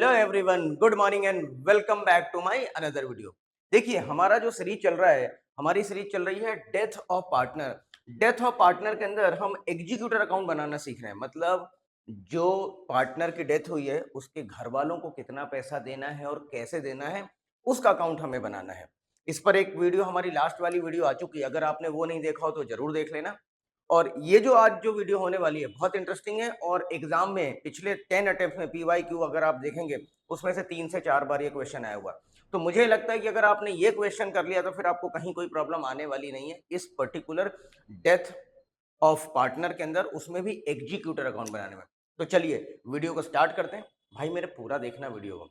Hello everyone, good morning and welcome back to my another video. देखिए, हमारा जो series चल रहा है, हमारी सीरीज चल रही है death of partner. Death of partner के अंदर हम एग्जीक्यूटर अकाउंट बनाना सीख रहे हैं। मतलब जो पार्टनर की डेथ हुई है उसके घर वालों को कितना पैसा देना है और कैसे देना है, उसका अकाउंट हमें बनाना है। इस पर एक वीडियो, हमारी लास्ट वाली वीडियो आ चुकी है। अगर आपने वो नहीं देखा हो तो जरूर देख लेना। और ये जो आज जो वीडियो होने वाली है बहुत इंटरेस्टिंग है, और एग्जाम में पिछले 10 अटेम्प्ट में PYQ अगर आप देखेंगे उसमें से 3 से 4 बार ये क्वेश्चन आया हुआ। तो मुझे लगता है कि अगर आपने ये क्वेश्चन कर लिया तो फिर आपको कहीं कोई प्रॉब्लम आने वाली नहीं है इस पर्टिकुलर डेथ ऑफ पार्टनर के अंदर, उसमें भी एग्जीक्यूटर अकाउंट बनाने में। तो चलिए वीडियो को स्टार्ट करते हैं। भाई मेरे पूरा देखना वीडियो को,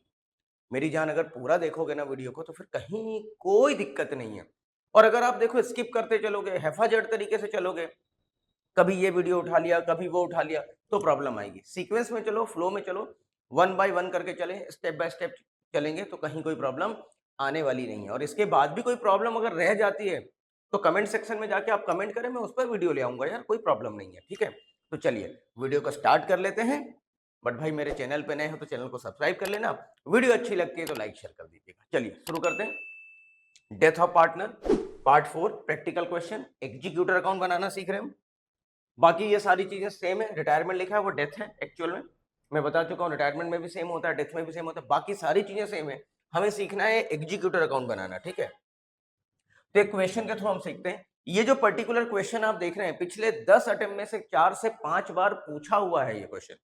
मेरी जान, अगर पूरा देखोगे ना वीडियो को तो फिर कहीं कोई दिक्कत नहीं है। और अगर आप देखो स्किप करते चलोगे, हैफाजट तरीके से चलोगे, कभी ये वीडियो उठा लिया कभी वो उठा लिया, तो प्रॉब्लम आएगी। सीक्वेंस में चलो, फ्लो में चलो, वन बाय वन करके चले, स्टेप बाय स्टेप चलेंगे तो कहीं कोई प्रॉब्लम आने वाली नहीं है। और इसके बाद भी कोई प्रॉब्लम अगर रह जाती है तो कमेंट सेक्शन में जाके आप कमेंट करें, मैं उस पर वीडियो ले आऊंगा यार, कोई प्रॉब्लम नहीं है। ठीक है, तो चलिए वीडियो को स्टार्ट कर लेते हैं। बट भाई मेरे चैनल पे नए हो तो चैनल को सब्सक्राइब कर लेना, वीडियो अच्छी लगती है तो लाइक शेयर कर दीजिएगा। चलिए शुरू करते हैं। Death of partner part 4 practical question. Executor account बनाना सीख रहे हैं। बाकी ये सारी चीजें सेम है। रिटायरमेंट लिखा है वो डेथ है एक्चुअल में, मैं बता चुका हूँ। रिटायरमेंट में भी सेम होता है, डेथ में भी सेम होता है, बाकी सारी चीजें सेम है। हमें सीखना है एग्जीक्यूटर अकाउंट बनाना। ठीक है, तो एक क्वेश्चन के थ्रू हम सीखते हैं। ये जो पर्टिकुलर क्वेश्चन आप देख रहे हैं पिछले 10 अटेम्प्ट में से 4 से 5 बार पूछा हुआ है ये क्वेश्चन।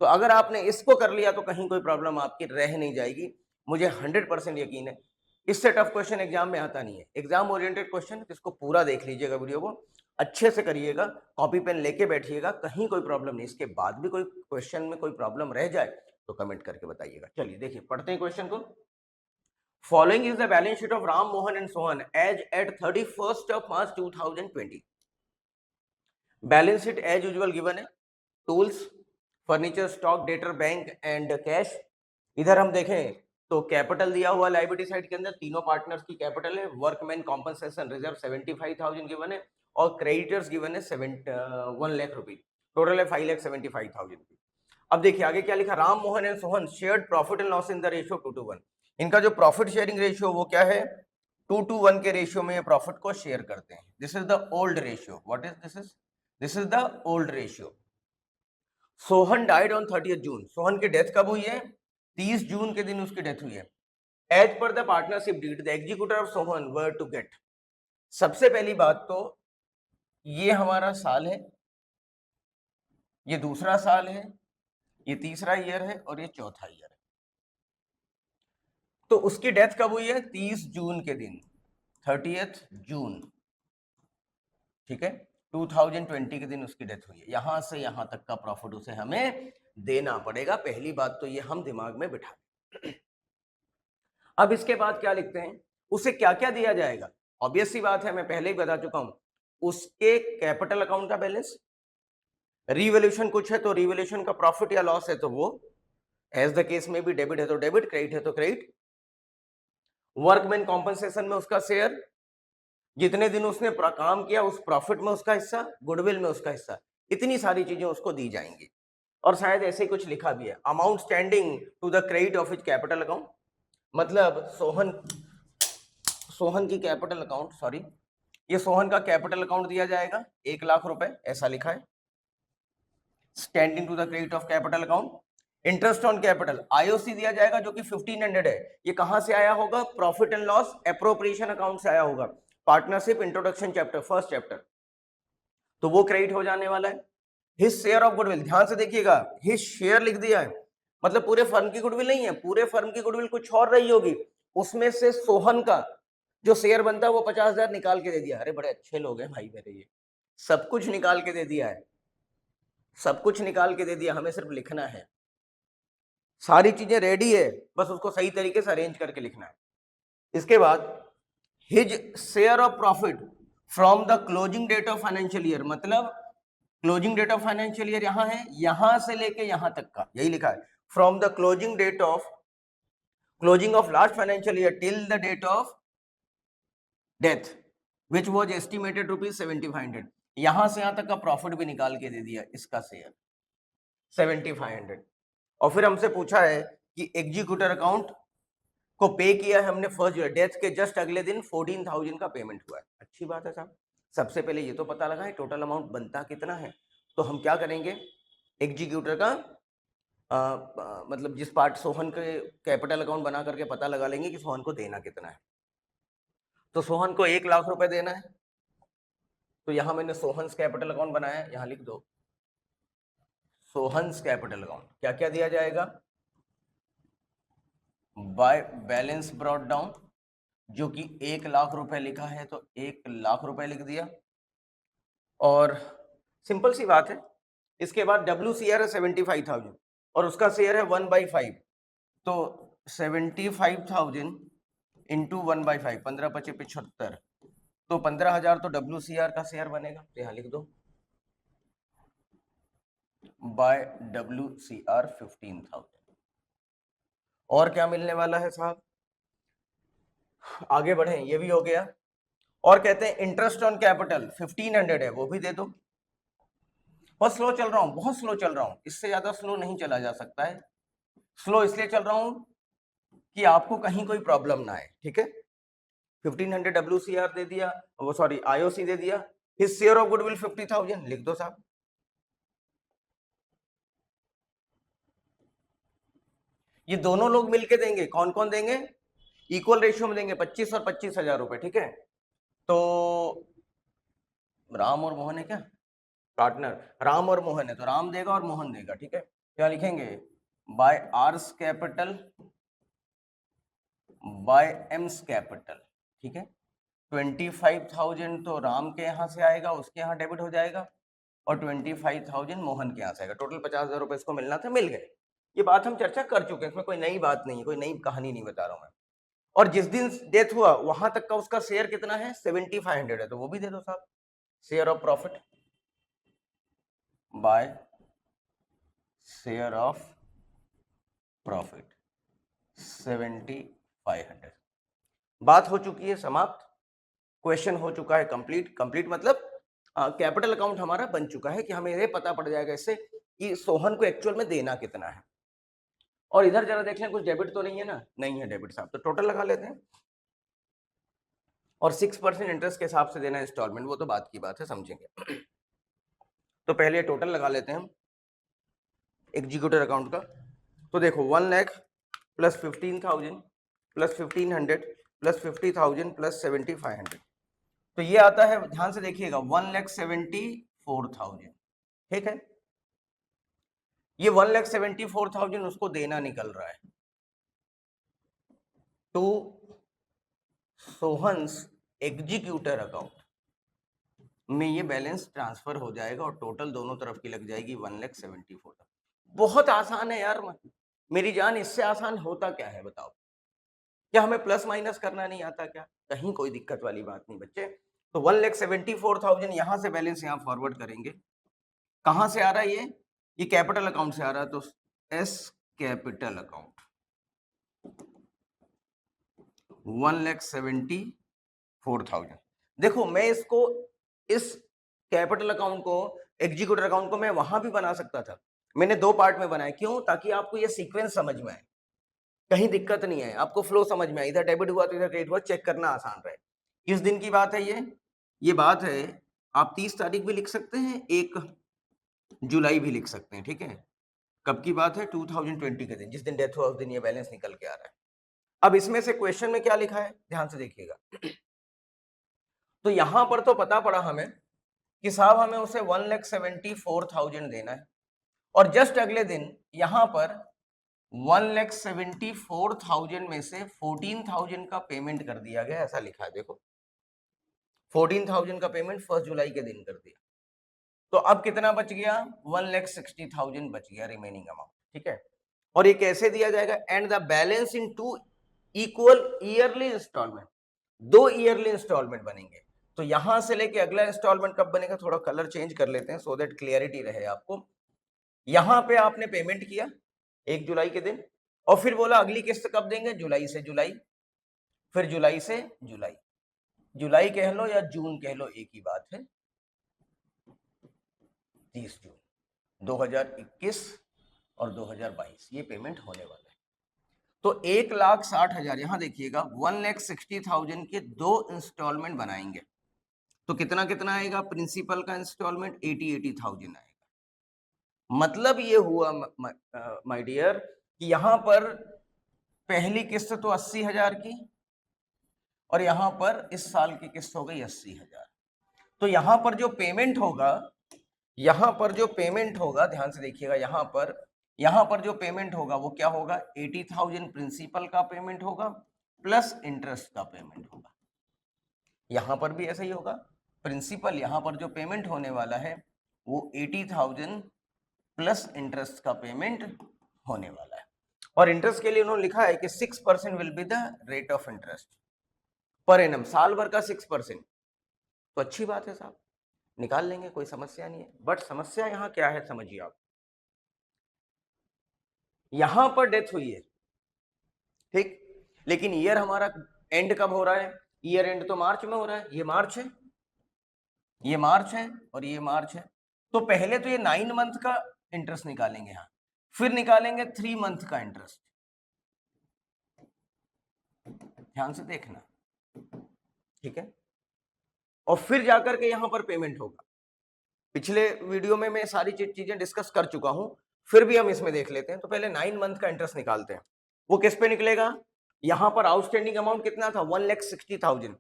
तो अगर आपने इसको कर लिया तो कहीं कोई प्रॉब्लम आपकी रह नहीं जाएगी, मुझे 100% यकीन है। इससे टफ क्वेश्चन एग्जाम में आता नहीं है। एग्जाम ओरिएंटेड क्वेश्चन, इसको पूरा देख लीजिएगा, वीडियो को अच्छे से करिएगा, कॉपी पेन लेके बैठिएगा, कहीं कोई प्रॉब्लम नहीं। इसके बाद भी कोई क्वेश्चन में कोई प्रॉब्लम रह जाए तो कमेंट करके बताइएगा। चलिए देखिए, पढ़ते हैं क्वेश्चन को। Following is the balance sheet of Ram Mohan and Sohan as at 31st of March 2020। Balance sheet as usual given है। Tools, furniture, stock, debtor, bank and cash. इधर हम देखें तो कैपिटल दिया हुआ लायबिलिटी साइड के अंदर, तीनों पार्टनर्स की कैपिटल है। वर्कमैन कॉम्पनसेशन रिजर्व 75,000 गिवन है, और क्रेडिटर्स गिवन है 1 लाख रुपीज। टोटल है 5,75,000। अब देखिए आगे क्या लिखा। Ram Mohan and Sohan shared profit and loss in the ratio 2:1। इनका जो प्रॉफिट शेयरिंग रेशियो वो क्या है, 2:1 के रेशियो में प्रॉफिट को शेयर करते हैं। This is the old ratio. What is this is the old ratio. Sohan died on 30th जून। सोहन की डेथ कब हुई है? 30 जून के दिन उसकी डेथ हुई है। As per the partnership deed the executor of Sohan were to get. सबसे पहली बात तो ये हमारा साल है, ये दूसरा साल है, ये तीसरा ईयर है और ये चौथा ईयर है। तो उसकी डेथ कब हुई है? 30 जून के दिन, 30th जून। ठीक है, 2020 के दिन उसकी डेथ हुई है। यहां से यहां तक का प्रॉफिट उसे हमें देना पड़ेगा। पहली बात तो ये हम दिमाग में बिठा। अब इसके बाद क्या लिखते हैं, उसे क्या क्या दिया जाएगा? ऑब्वियस सी बात है, मैं पहले ही बता चुका हूं, उसके कैपिटल अकाउंट का बैलेंस, रिवैल्यूएशन कुछ है तो रिवैल्यूएशन का प्रॉफिट या लॉस है तो वो, एज द केस में भी डेबिट है तो डेबिट, क्रेडिट है तो क्रेडिट। वर्कमैन कॉम्पनसेशन में उसका शेयर, जितने दिन उसने काम किया उस प्रॉफिट में उसका हिस्सा, गुडविल में उसका हिस्सा, इतनी सारी चीजें उसको दी जाएंगी। और शायद ऐसे ही कुछ लिखा भी है, amount standing to the credit of his capital account. मतलब सोहन की कैपिटल अकाउंट, सॉरी, ये सोहन का कैपिटल अकाउंट दिया जाएगा 1 लाख रुपए, ऐसा लिखा है, standing to the credit of capital account. Interest on capital IOC दिया जाएगा जो कि 1500 है। ये कहां से आया होगा? Profit and loss appropriation account से आया होगा, partnership introduction chapter, first chapter, तो वो क्रेडिट हो जाने वाला है। हिज शेयर ऑफ गुडविल, ध्यान से देखिएगा, हिज शेयर लिख दिया है, मतलब पूरे फर्म की गुडविल नहीं है, पूरे फर्म की गुडविल कुछ और रही होगी, उसमें से सोहन का जो शेयर बनता है वो 50,000 निकाल के दे दिया। अरे बड़े अच्छे लोग हैं भाई मेरे, ये सब कुछ निकाल के दे दिया है, सब कुछ निकाल के दे दिया, हमें सिर्फ लिखना है। सारी चीजें रेडी है, बस उसको सही तरीके से अरेंज करके लिखना है। इसके बाद his share of profit from the closing date of financial year, मतलब closing date of financial year यहां है, यहां से लेके यहां तक का यही लिखा है, from the closing date of closing of last financial year till the date of death which was estimated ₹7500। यहां से यहां तक का प्रॉफिट भी निकाल के दे दिया, इसका शेयर 7500। और फिर हमसे पूछा है कि एग्जीक्यूटर अकाउंट को पे किया है हमने फर्स्ट जुलाई, डेथ के जस्ट अगले दिन 14,000 का पेमेंट हुआ है। अच्छी बात है साहब। सबसे पहले ये तो पता लगा है टोटल अमाउंट बनता कितना है। तो हम क्या करेंगे, एग्जीक्यूटर का मतलब जिस पार्ट सोहन के कैपिटल अकाउंट बना करके पता लगा लेंगे कि सोहन को देना कितना है। तो सोहन को 1,00,000 रुपए देना है, तो यहां मैंने सोहन्स कैपिटल अकाउंट बनाया है, यहां लिख दो सोहन्स कैपिटल अकाउंट। क्या क्या दिया जाएगा, बाय बैलेंस ब्रॉट डाउन, जो कि 1,00,000 रुपए लिखा है तो 1,00,000 रुपए लिख दिया। और सिंपल सी बात है, इसके बाद WCR है 75,000 और उसका शेयर है 1/5, तो 75,000 इंटू 1/5, 15×5 = 75, तो 15,000 तो WCR का शेयर बनेगा, तो यहाँ लिख दो बाय WCR 15,000। और क्या मिलने वाला है साहब, आगे बढ़े, ये भी हो गया। और कहते हैं इंटरेस्ट ऑन कैपिटल 1500 है, वो भी दे दो। बहुत स्लो चल रहा हूं, बहुत स्लो चल रहा हूं, इससे ज्यादा स्लो नहीं चला जा सकता है। स्लो इसलिए चल रहा हूं कि आपको कहीं कोई प्रॉब्लम ना आए, ठीक है। 1500 WCR दे दिया, वो सॉरी IOC दे दिया, हिज शेयर ऑफ गुडविल 50,000 लिख दो साहब। ये दोनों लोग मिलके देंगे, कौन कौन देंगे, इक्वल रेशियो में देंगे, 25 और 25,000 रुपए, ठीक है। तो राम और मोहन है क्या पार्टनर, राम और मोहन है, तो राम देगा और मोहन देगा, ठीक है। क्या लिखेंगे, by R's capital by M's capital, ठीक है। 25,000 तो राम के यहां से आएगा, उसके यहाँ डेबिट हो जाएगा, और 25,000 मोहन के यहाँ से आएगा। टोटल 50,000 रुपए इसको मिलना था, मिल गए। ये बात हम चर्चा कर चुके हैं, इसमें कोई नई बात नहीं है, कोई नई कहानी नहीं बता रहा हूं मैं। और जिस दिन डेथ हुआ वहां तक का उसका शेयर कितना है, 7500 है, तो वो भी दे दो साहब, share of profit by share of profit 7500। बात हो चुकी है समाप्त, क्वेश्चन हो चुका है कंप्लीट। कंप्लीट मतलब कैपिटल अकाउंट हमारा बन चुका है कि हमें ये पता पड़ जाएगा इससे कि सोहन को एक्चुअल में देना कितना है। और इधर जरा देख लें, कुछ डेबिट तो नहीं है ना, नहीं है डेबिट साहब, तो टोटल लगा लेते हैं। और 6% इंटरेस्ट के हिसाब से देना इंस्टॉलमेंट, वो तो बात की बात है, समझेंगे। तो पहले टोटल लगा लेते हैं हम एग्जीक्यूटर अकाउंट का। तो देखो 1 lakh plus 15,000 plus 1,500 plus 50,000 plus 7,500, तो ये आता है, ध्यान से देखिएगा, 1,74,000, ठीक है। ये 1,74,000 उसको देना निकल रहा है टू सोहन्स एग्जीक्यूटर अकाउंट में, ये बैलेंस ट्रांसफर हो जाएगा और टोटल दोनों तरफ की लग जाएगी 1,74,000। बहुत आसान है यार मेरी जान, इससे आसान होता क्या है बताओ, क्या हमें प्लस माइनस करना नहीं आता क्या, कहीं कोई दिक्कत वाली बात नहीं बच्चे। तो 1,74,000 यहां से बैलेंस यहां फॉरवर्ड करेंगे, कहां से आ रहा है ये कैपिटल अकाउंट से आ रहा है, तो एस कैपिटल अकाउंट 1,74,000। देखो मैं इसको, इस कैपिटल अकाउंट को, एग्जीक्यूटर अकाउंट को मैं वहां भी बना सकता था, मैंने दो पार्ट में बनाया, क्यों, ताकि आपको ये सीक्वेंस समझ में आए, कहीं दिक्कत नहीं है, आपको फ्लो समझ में आए, इधर डेबिट हुआ तो इधर क्रेडिट हुआ, चेक करना आसान रहे। किस दिन की बात है ये बात है, आप 30 तारीख भी लिख सकते हैं, 1 जुलाई भी लिख सकते हैं, ठीक है। कब की बात है, 2020 के दिन, जिस दिन डेथ हुआ उस दिन ये बैलेंस निकल के आ रहा है। अब इसमें से क्वेश्चन में क्या लिखा है, ध्यान से देखिएगा। तो यहां पर तो पता पड़ा हमें कि साहब हमें उसे 1,74,000 देना है, और जस्ट अगले दिन यहां पर 1,74,000 में से 14,000 का पेमेंट कर दिया गया, ऐसा लिखा है, देखो 14,000 का पेमेंट 1 जुलाई के दिन कर दिया। तो अब कितना बच गया, 1,60,000 बच गया रिमेनिंग अमाउंट, ठीक है। और ये कैसे दिया जाएगा, and the balance in 2 equal yearly instalment, 2 yearly instalment बनेंगे। तो यहां से लेके अगला इंस्टॉलमेंट कब बनेगा, थोड़ा कलर चेंज कर लेते हैं सो दैट क्लियरिटी रहे आपको। यहां पे आपने पेमेंट किया 1 जुलाई के दिन, और फिर बोला अगली किस्त कब देंगे, जुलाई से जुलाई, फिर जुलाई से जुलाई, जुलाई कह लो या जून कह लो, एक ही बात है, 30 जून 2021 और 2022 ये पेमेंट होने वाला है। तो 1,60,000, यहां देखिएगा 1,60,000 के 2 इंस्टॉलमेंट बनाएंगे तो कितना कितना आएगा? प्रिंसिपल का इंस्टॉलमेंट 80,000 आएगा। मतलब ये हुआ माय डियर कि यहां पर पहली किस्त तो 80,000 की और यहां पर इस साल की किस्त हो गई 80,000। तो यहां पर जो पेमेंट होगा, ध्यान से देखिएगा, यहां पर जो पेमेंट होगा वो क्या होगा? 80,000 प्रिंसिपल का पेमेंट होगा प्लस इंटरेस्ट का पेमेंट होगा। यहां पर भी ऐसा ही होगा, प्रिंसिपल यहां पर जो पेमेंट होने वाला है वो 80,000 प्लस इंटरेस्ट का पेमेंट होने वाला है। और इंटरेस्ट के लिए उन्होंने लिखा है कि 6% will be the rate of interest per annum, साल भर का 6%। तो अच्छी बात है साहब, निकाल लेंगे, कोई समस्या नहीं है। बट समस्या यहां क्या है समझिए आप, यहां पर डेथ हुई है, ठीक, लेकिन ईयर हमारा एंड कब हो रहा है? ईयर एंड तो मार्च में हो रहा है। ये मार्च है, ये मार्च है और ये मार्च है। तो पहले तो ये 9 मंथ का इंटरेस्ट निकालेंगे यहां, फिर निकालेंगे 3 मंथ का इंटरेस्ट। ध्यान से देखना, ठीक है, और फिर जाकर के यहां पर पेमेंट होगा। पिछले वीडियो में मैं सारी चीजें डिस्कस कर चुका हूं, फिर भी हम इसमें देख लेते हैं। तो पहले 9 मंथ का इंटरेस्ट निकालते हैं। वो किस पे निकलेगा? यहां पर आउटस्टैंडिंग अमाउंट कितना था? 1,60,000।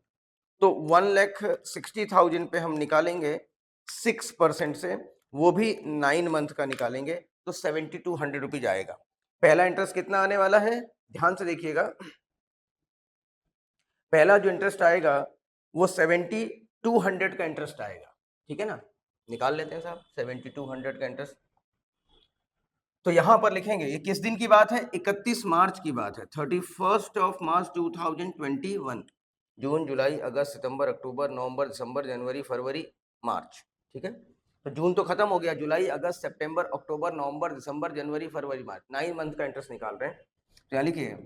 तो 1,60,000 पे हम निकालेंगे 6% से, वो भी 9 मंथ का निकालेंगे तो 7,200 रुपीज आएगा। पहला इंटरेस्ट कितना आने वाला है? ध्यान से देखिएगा, पहला जो इंटरेस्ट आएगा वो 7,200 का इंटरेस्ट आएगा, ठीक है ना। निकाल लेते हैं साहब 7,200 का इंटरेस्ट। तो यहां पर लिखेंगे, ये किस दिन की बात है? 31 मार्च की बात है, 31 ऑफ मार्च 2021। जून, जुलाई, अगस्त, सितंबर, अक्टूबर, नवंबर, दिसंबर, जनवरी, फरवरी, मार्च, ठीक है। तो जून तो खत्म हो गया, जुलाई, अगस्त, सितंबर, अक्टूबर, नवंबर, दिसंबर, जनवरी, फरवरी, मार्च, 9 मंथ का इंटरेस्ट निकाल रहे हैं। तो यहाँ लिखिए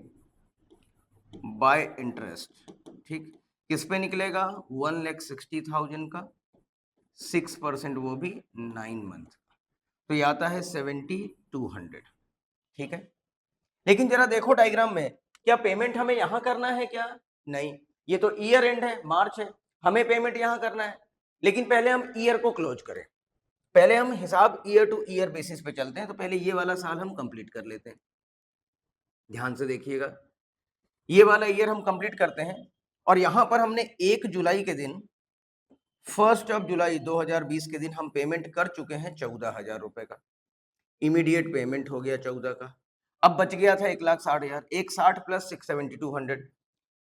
बाय इंटरेस्ट, ठीक, किस पे निकलेगा? 1,60,000 का 6% वो भी 9 मंथ, तो ये आता है 7,200, ठीक है। लेकिन जरा देखो डायग्राम में, क्या पेमेंट हमें यहां करना है क्या? नहीं, ये तो ईयर एंड है, मार्च है, हमें पेमेंट यहां करना है। लेकिन पहले हम ईयर को क्लोज करें, पहले हम हिसाब ईयर टू ईयर बेसिस पे चलते हैं। तो पहले ये वाला साल हम कंप्लीट कर लेते हैं। ध्यान से देखिएगा, ये वाला ईयर हम कंप्लीट करते हैं और यहां पर हमने 1 जुलाई के दिन, 1 जुलाई 2020 के दिन हम पेमेंट कर चुके हैं 14,000 रुपए का। इमीडिएट पेमेंट हो गया 14 का। अब बच गया था 1,60,000, 1,60 प्लस 6,7,200।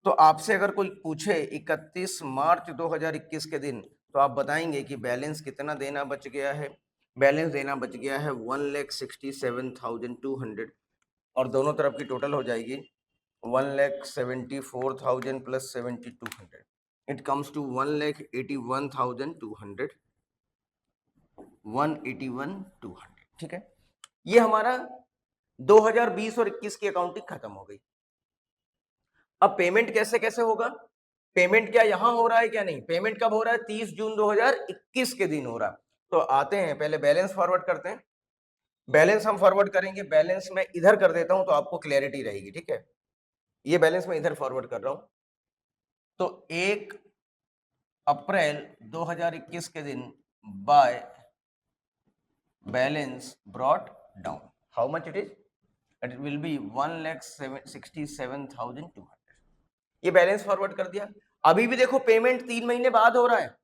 तो आपसे अगर कोई पूछे 31 मार्च 2021 के दिन, तो आप बताएंगे कि बैलेंस कितना देना बच गया है? बैलेंस देना बच गया है 1,67,200 और दोनों तरफ की टोटल हो जाएगी 1,74,000 प्लस 7,200। इट कम्स टू 1,81,200, 1,81,200, ठीक है। ये हमारा 2020 और 21 की अकाउंटिंग खत्म हो गई। अब पेमेंट कैसे कैसे होगा? पेमेंट क्या यहां हो रहा है क्या? नहीं, पेमेंट कब हो रहा है? 30 जून 2021 के दिन हो रहा है। तो आते हैं, पहले बैलेंस फॉरवर्ड करते हैं। बैलेंस हम फॉरवर्ड करेंगे, बैलेंस मैं इधर कर देता हूं तो आपको क्लैरिटी रहेगी, ठीक है। ये बैलेंस मैं इधर फॉरवर्ड कर रहा हूं। तो 1 अप्रैल 2021 के दिन by balance brought down, how much it is? It will be 1,67,200। ये बैलेंस फॉरवर्ड कर दिया। अभी भी देखो पेमेंट 3 महीने बाद हो रहा है,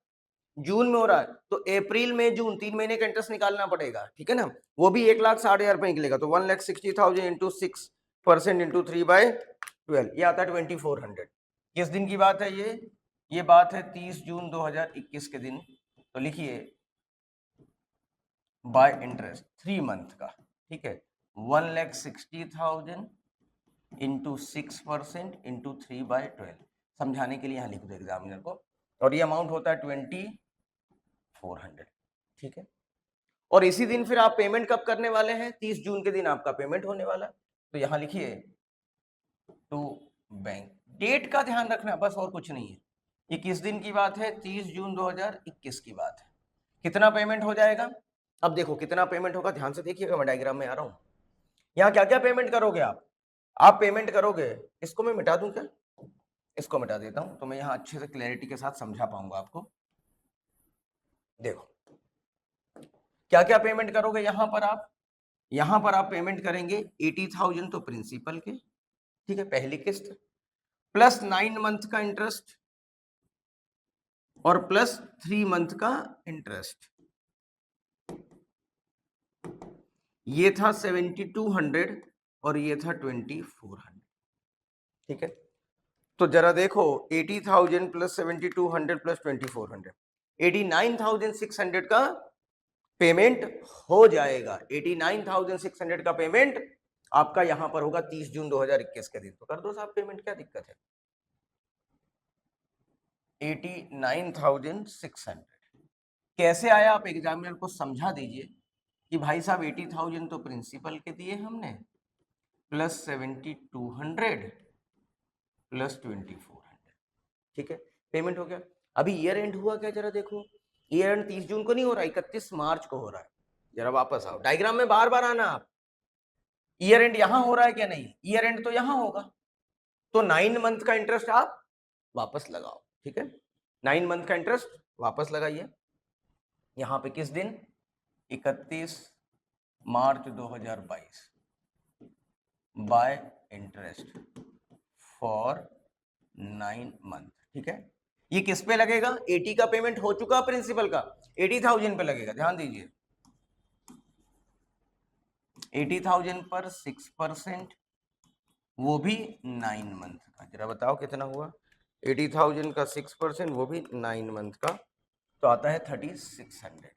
जून में हो रहा है, तो अप्रैल में जून 3 महीने का इंटरेस्ट निकालना पड़ेगा, ठीक है ना। वो भी 1,60,000 रुपए निकलेगा। तो 1,60,000 इंटू 6% इंटू 3/12, ये आता है 2,400। किस दिन की बात है ये बात है 30 जून 2021 के दिन। तो लिखिए बाय इंटरेस्ट 3 मंथ का, ठीक है, 1,60,000 इंटू 6% इंटू 3/12। समझाने के लिए यहाँ लिख दो एग्जामिनर को, और ये अमाउंट होता है 2,400, ठीक है। और इसी दिन फिर आप पेमेंट कब करने वाले हैं? 30 जून के दिन आपका पेमेंट होने वाला है। तो यहाँ लिखिए टू बैंक, डेट का ध्यान रखना बस, और कुछ नहीं है। ये किस दिन की बात है? 30 जून 2021 की बात है। कितना पेमेंट हो जाएगा? अब देखो कितना पेमेंट होगा, ध्यान से देखिएगा, मैं डायग्राम में आ रहा हूं। यहाँ क्या क्या पेमेंट करोगे आप? आप पेमेंट करोगे, इसको मैं मिटा दूं क्या? इसको मिटा देता हूं तो मैं यहां अच्छे से क्लैरिटी के साथ समझा पाऊंगा आपको। देखो क्या क्या पेमेंट करोगे यहां पर आप पेमेंट करेंगे 80,000 तो प्रिंसिपल के, ठीक है, पहली किस्त, प्लस 9 मंथ का इंटरेस्ट और प्लस 3 मंथ का इंटरेस्ट। ये था 7200 और ये था 2400, ठीक है। तो जरा देखो 80,000 प्लस 7200 प्लस 2400, 89,600 का पेमेंट हो जाएगा। 89,600 का पेमेंट आपका यहां पर होगा 30 जून 2021 के दिन। तो कर दो साहब पेमेंट, क्या दिक्कत है। 89,600 कैसे आया, आप एग्जामिनर को समझा दीजिए कि भाई साहब 80,000 तो प्रिंसिपल के दिए हमने, प्लस 7200 प्लस 2400, ठीक है, पेमेंट हो गया। अभी ईयर एंड हुआ क्या, जरा देखो। ईयर एंड 30 जून को नहीं हो रहा, 31 मार्च को हो रहा है। जरा वापस आओ, डायग्राम में बार बार आना आप। ईयर एंड यहां हो रहा है क्या? नहीं, ईयर एंड तो यहां होगा। तो 9 मंथ का इंटरेस्ट आप वापस लगाओ, ठीक है। 9 मंथ का इंटरेस्ट वापस लगाइए। यहां पे किस दिन? 31 मार्च 2022 बाय इंटरेस्ट फॉर 9 मंथ, ठीक है। ये किस पे लगेगा? 80 का पेमेंट हो चुका प्रिंसिपल का, 80,000 पे लगेगा। ध्यान दीजिए, 80,000 पर 6%, वो भी 9 मंथ का। जरा बताओ कितना हुआ? 80,000 का 6%, वो भी 9 मंथ का, तो आता है 3600,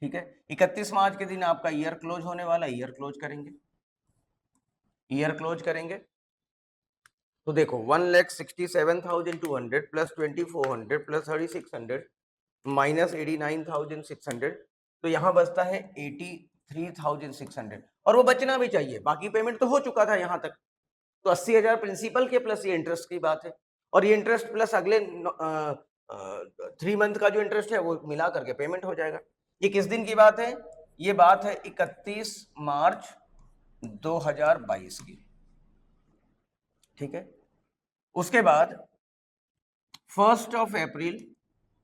ठीक है। 31 मार्च के दिन आपका ईयर क्लोज होने वाला, ईयर क्लोज करेंगे, ईयर क्लोज करेंगे। तो देखो 1,67,200 प्लस 2,400 प्लस 3,600 माइनस 89,600, तो यहां बचता है 83,600, और वो बचना भी चाहिए, बाकी पेमेंट तो हो चुका था यहां तक। तो 80,000 प्रिंसिपल के प्लस ये इंटरेस्ट की बात है, और ये इंटरेस्ट प्लस अगले 3 मंथ का जो इंटरेस्ट है वो मिला करके पेमेंट हो जाएगा। ये किस दिन की बात है? ये बात है 31 मार्च 2022 की, ठीक है। उसके बाद 1 अप्रैल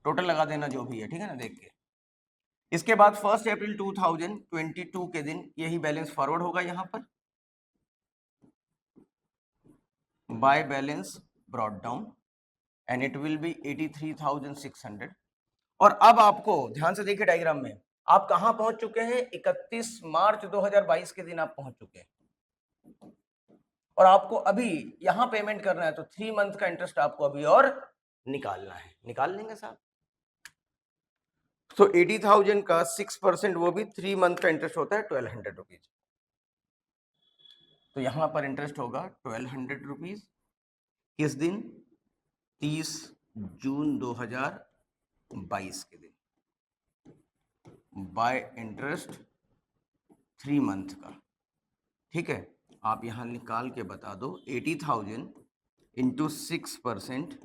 टोटल लगा देना जो भी है, ठीक है ना, देख के। इसके बाद 1 अप्रैल 2022 के दिन यही बैलेंस फॉरवर्ड होगा यहां पर, by balance brought down, and it will be 83,600। और अब आपको ध्यान से देखिए डायग्राम में, आप कहां पहुंच चुके हैं? 31 मार्च 2022 के दिन आप पहुंच चुके हैं, और आपको अभी यहां पेमेंट करना है, तो 3 मंथ का इंटरेस्ट आपको अभी और निकालना है। निकाल लेंगे साहब। तो 80,000 का 6%, वो भी 3 मंथ का इंटरेस्ट होता है 1,200 रुपीज। तो यहां पर इंटरेस्ट होगा 1,200 रुपीज। किस दिन? 30 जून 2022 के दिन, बाय इंटरेस्ट 3 मंथ का, ठीक है। आप यहां निकाल के बता दो, 80,000 इंटू 6%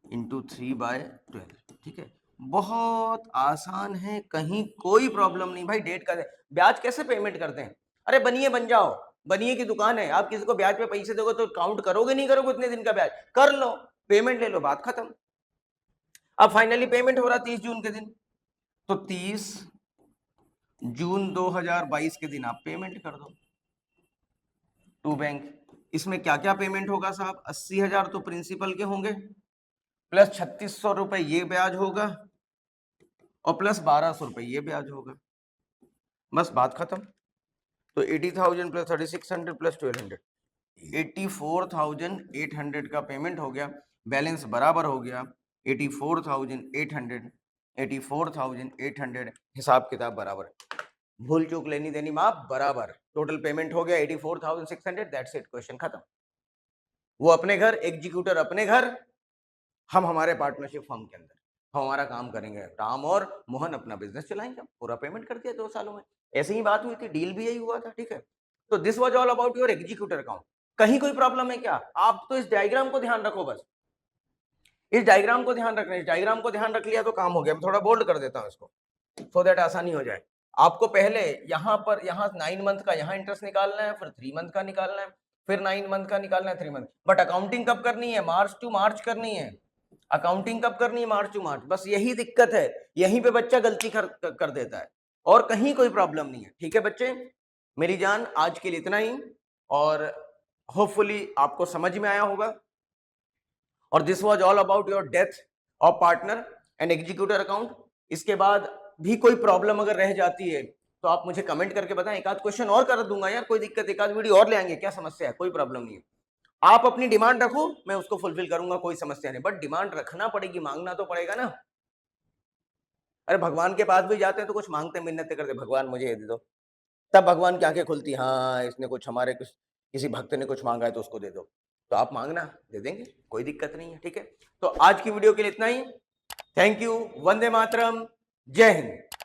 इंटू 3/12, ठीक है। बहुत आसान है, कहीं कोई प्रॉब्लम नहीं भाई। डेट का ब्याज कैसे पेमेंट करते हैं? अरे बनिए बन जाओ, बनिए की दुकान है, आप किसी को ब्याज पे पैसे दोगे तो काउंट करोगे नहीं करोगे उतने दिन का ब्याज? कर लो, पेमेंट ले लो, बात खत्म। अब फाइनली पेमेंट हो रहा 30 जून के दिन, तो 30 जून 2022 के दिन आप पेमेंट कर दो टू बैंक। इसमें क्या क्या पेमेंट होगा साहब? 80,000 तो प्रिंसिपल के होंगे, प्लस 3,600 रुपए ये ब्याज होगा, और प्लस 1,200 रुपए ये ब्याज होगा, बस बात खत्म। तो 80,000 प्लस 3,600 प्लस 1,200, 84,800 का पेमेंट हो गया, बैलेंस बराबर हो गया 84,800, 84,800, हिसाब किताब बराबर, भूल चूक लेनी देनी माप बराबर, टोटल पेमेंट हो गया 84,600, दैट्स इट, क्वेश्चन खत्म। वो अपने घर, एग्जीक्यूटर अपने घर, हम हमारे पार्टनरशिप फर्म के अंदर, हम हमारा काम करेंगे, राम और मोहन अपना बिजनेस चलाएंगे। पूरा पेमेंट कर दिया 2 सालों में, ऐसी ही बात हुई थी, डील भी यही हुआ था, ठीक है। तो this was all about your executor account. कहीं कोई प्रॉब्लम है क्या? आप तो इस डायग्राम को ध्यान रखो, बस इस डायग्राम को ध्यान रखना, इस डायग्राम को ध्यान रख लिया तो काम हो गया। मैं थोड़ा बोल्ड कर देता हूं इसको, सो दैट आसानी हो जाए। आपको पहले यहां पर 9 मंथ का यहां इंटरेस्ट निकालना है, फिर 3 मंथ का निकालना है, फिर 9 मंथ का निकालना है 3 मंथ, बट अकाउंटिंग कब करनी है? मार्च टू मार्च करनी है। अकाउंटिंग कब करनी है? मार्च टू मार्च। बस यही दिक्कत है, यहीं पे बच्चा गलती कर देता है, और कहीं कोई प्रॉब्लम नहीं है। ठीक है बच्चे, मेरी जान आज के लिए इतना ही, और होपफुली आपको समझ में आया होगा। और this was all about your death of partner and executor account. इसके बाद भी कोई प्रॉब्लम अगर रह जाती है तो आप मुझे कमेंट करके बताएं, एक आध क्वेश्चन और कर दूंगा यार, कोई दिक्कत, एक आध वीडियो और ले आएंगे, क्या समस्या है? कोई प्रॉब्लम नहीं है। आप अपनी डिमांड रखो, मैं उसको फुलफिल करूंगा, कोई समस्या नहीं, बट डिमांड रखना पड़ेगी, मांगना तो पड़ेगा ना। अरे भगवान के पास भी जाते हैं तो कुछ मांगते, मिन्नतें करते, भगवान मुझे ये दे दो, तब भगवान की आंखें खुलती, हाँ इसने कुछ हमारे कुछ किसी भक्त ने कुछ मांगा है तो उसको दे दो। तो आप मांगना, दे देंगे, कोई दिक्कत नहीं है। ठीक है, तो आज की वीडियो के लिए इतना ही। थैंक यू, वंदे मातरम, जय हिंद।